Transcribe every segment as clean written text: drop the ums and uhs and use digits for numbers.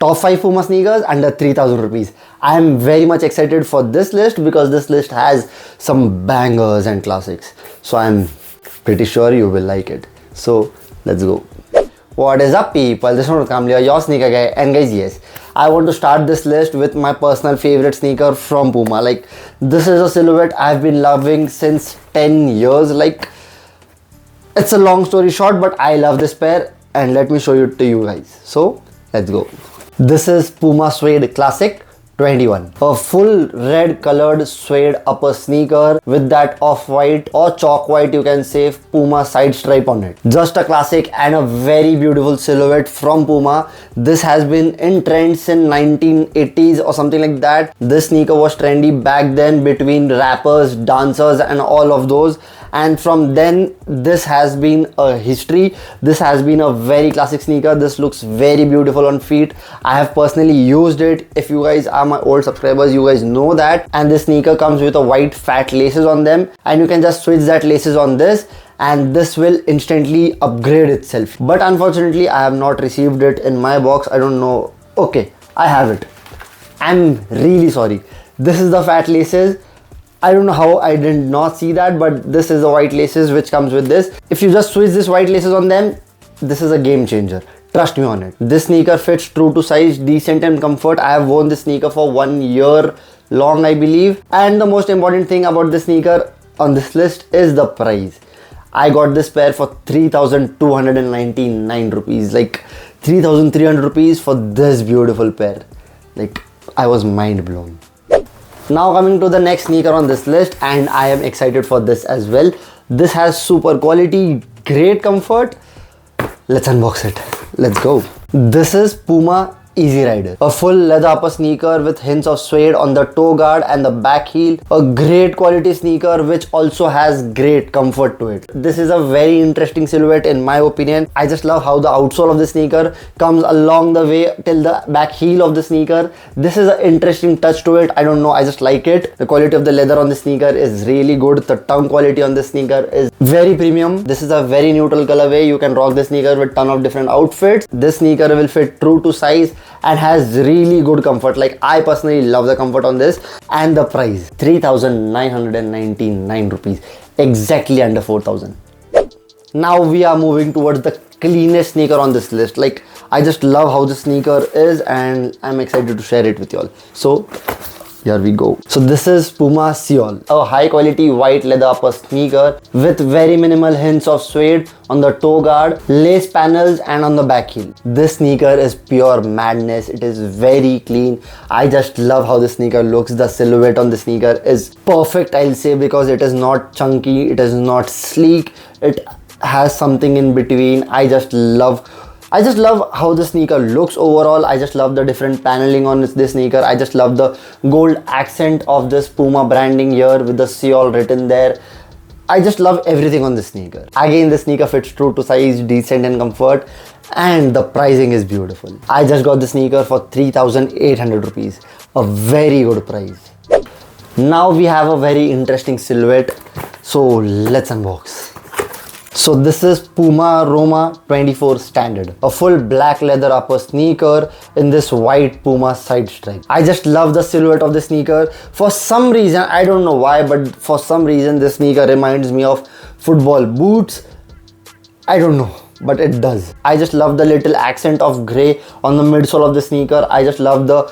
Top 5 Puma sneakers under 3000 rupees. I am very much excited for this list because this list has some bangers and classics. So I'm pretty sure you will like it. So let's go. What is up, people? This is Kamlia, your sneaker guy. And guys, yes, I want to start this list with my personal favorite sneaker from Puma. Like, this is a silhouette I've been loving since 10 years. Like, it's a long story short, but I love this pair and let me show it to you guys. So let's go. This is Puma Suede Classic 21. A full red colored suede upper sneaker with that off-white or chalk white, you can say, Puma side stripe on it. Just a classic and a very beautiful silhouette from Puma. This has been in trend since 1980s or something like that. This sneaker was trendy back then between rappers, dancers and all of those. And from then, this has been a history. This has been a very classic sneaker. This looks very beautiful on feet. I have personally used it. If you guys are my old subscribers, you guys know that. And this sneaker comes with a white fat laces on them, and you can just switch that laces on this and this will instantly upgrade itself. But unfortunately, I have not received it in my box. I don't know. Okay, I have it. I'm really sorry. This is the fat laces. I don't know how I did not see that, but this is the white laces which comes with this. If you just switch this white laces on them, this is a game changer. Trust me on it. This sneaker fits true to size, decent and comfort. I have worn this sneaker for 1 year long, I believe. And the most important thing about this sneaker on this list is the price. I got this pair for 3,299 rupees. Like 3,300 rupees for this beautiful pair. Like, I was mind blown. Now coming to the next sneaker on this list, and I am excited for this as well. This has super quality, great comfort. Let's unbox it. Let's go. This is Puma Easy Rider. A full leather upper sneaker with hints of suede on the toe guard and the back heel. A great quality sneaker which also has great comfort to it. This is a very interesting silhouette in my opinion. I just love how the outsole of the sneaker comes along the way till the back heel of the sneaker. This is an interesting touch to it. I don't know, I just like it. The quality of the leather on the sneaker is really good. The tongue quality on the sneaker is very premium. This is a very neutral colorway. You can rock this sneaker with ton of different outfits. This sneaker will fit true to size and has really good comfort. Like, I personally love the comfort on this. And the price, 3,999 rupees, exactly under 4,000. Now we are moving towards the cleanest sneaker on this list. Like, I just love how this sneaker is and I'm excited to share it with you all. So here we go. So this is Puma Seol, a high quality white leather upper sneaker with very minimal hints of suede on the toe guard, lace panels and on the back heel. This sneaker is pure madness. It is very clean. I just love how the sneaker looks. The silhouette on the sneaker is perfect, I'll say, because it is not chunky, it is not sleek, it has something in between. I just love how the sneaker looks overall. I just love the different paneling on this sneaker. I just love the gold accent of this Puma branding here with the Seoul written there. I just love everything on this sneaker. Again, the sneaker fits true to size, decent and comfort, and the pricing is beautiful. I just got the sneaker for 3,800 rupees. A very good price. Now we have a very interesting silhouette. So let's unbox. So this is Puma Roma 24 Standard, a full black leather upper sneaker in this white Puma side stripe. I just love the silhouette of the sneaker. For some reason, I don't know why, but for some reason this sneaker reminds me of football boots. I don't know, but it does. I just love the little accent of grey on the midsole of the sneaker. I just love the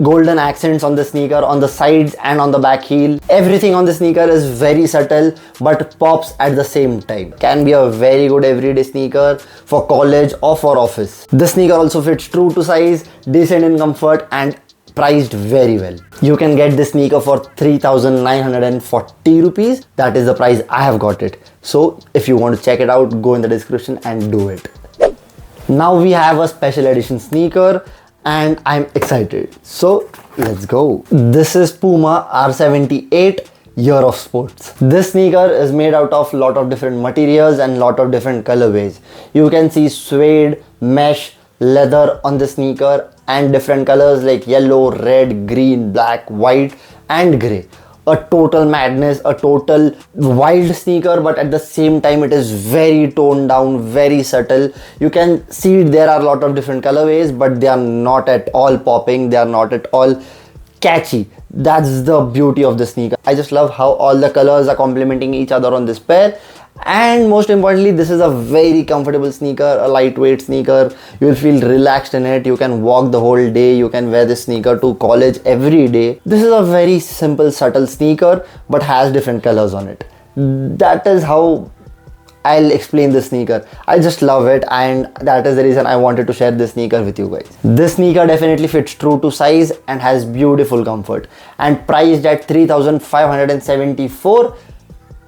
golden accents on the sneaker on the sides and on the back heel. Everything on the sneaker is very subtle but pops at the same time. Can be a very good everyday sneaker for college or for office. The sneaker also fits true to size, decent in comfort and priced very well. You can get this sneaker for 3,940 rupees. That is the price I have got it. So if you want to check it out, go in the description and do it. Now we have a special edition sneaker and I'm excited. So let's go. This is Puma R78 Year of Sports. This sneaker is made out of lot of different materials and lot of different colorways. You can see suede, mesh, leather on the sneaker and different colors like yellow, red, green, black, white and grey. a total madness, a total wild sneaker, but at the same time it is very toned down, very subtle. You can see there are a lot of different colorways, but they are not at all popping, they are not at all catchy. That's the beauty of the sneaker. I just love how all the colors are complementing each other on this pair. And most importantly, this is a very comfortable sneaker, a lightweight sneaker. You will feel relaxed in it. You can walk the whole day. You can wear this sneaker to college every day. This is a very simple, subtle sneaker, but has different colors on it. That is how I'll explain this sneaker. I just love it, and that is the reason I wanted to share this sneaker with you guys. This sneaker definitely fits true to size and has beautiful comfort, and priced at 3,574.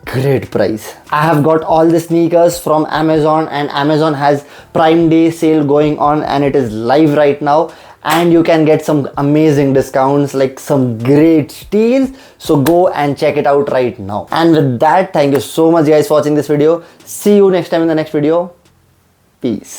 Great price. I have got all the sneakers from Amazon, and Amazon has Prime Day sale going on, and it is live right now, and you can get some amazing discounts, like some great steals. So go and check it out right now. And with that, thank you so much guys for watching this video. See you next time in the next video. Peace.